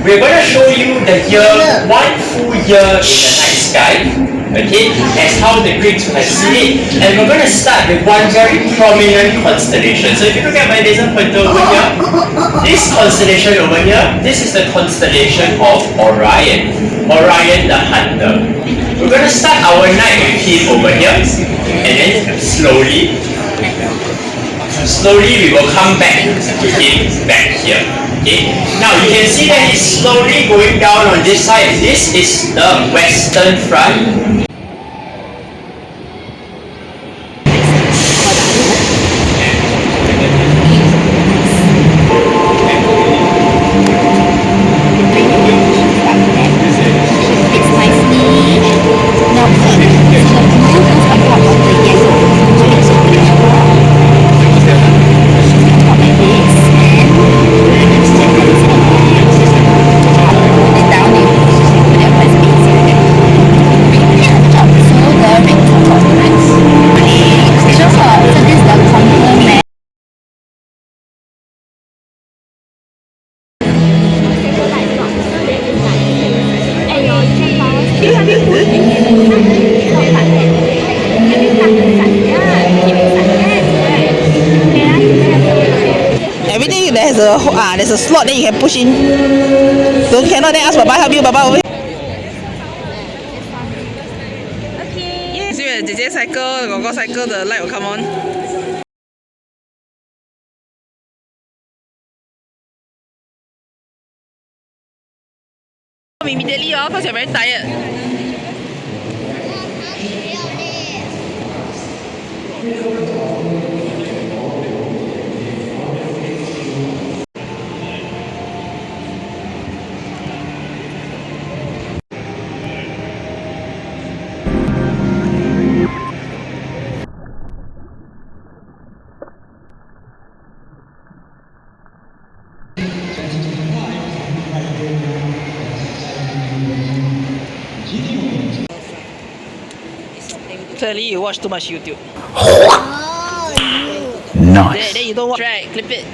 we're going to show you the year, one full year in the night sky, okay, as how the Greeks would have seen it. And we're going to start with one very prominent constellation. So if you look at my laser pointer over here, this constellation over here, this is the constellation of Orion. Orion the Hunter. We're going to start our night with him over here, and then slowly we will come back to him back here. Okay. Now you can see that he's slowly going down on this side. This is the western front. Everything there's a slot, then you can push in. Don't cannot, then ask Baba help you. Baba over here. Okay. See when 姐姐 cycle, 哥哥 cycle, the light will come on. Immediately, because you're very tired. Clearly, you watch too much YouTube. Nice. Then you don't watch. Right, clip it.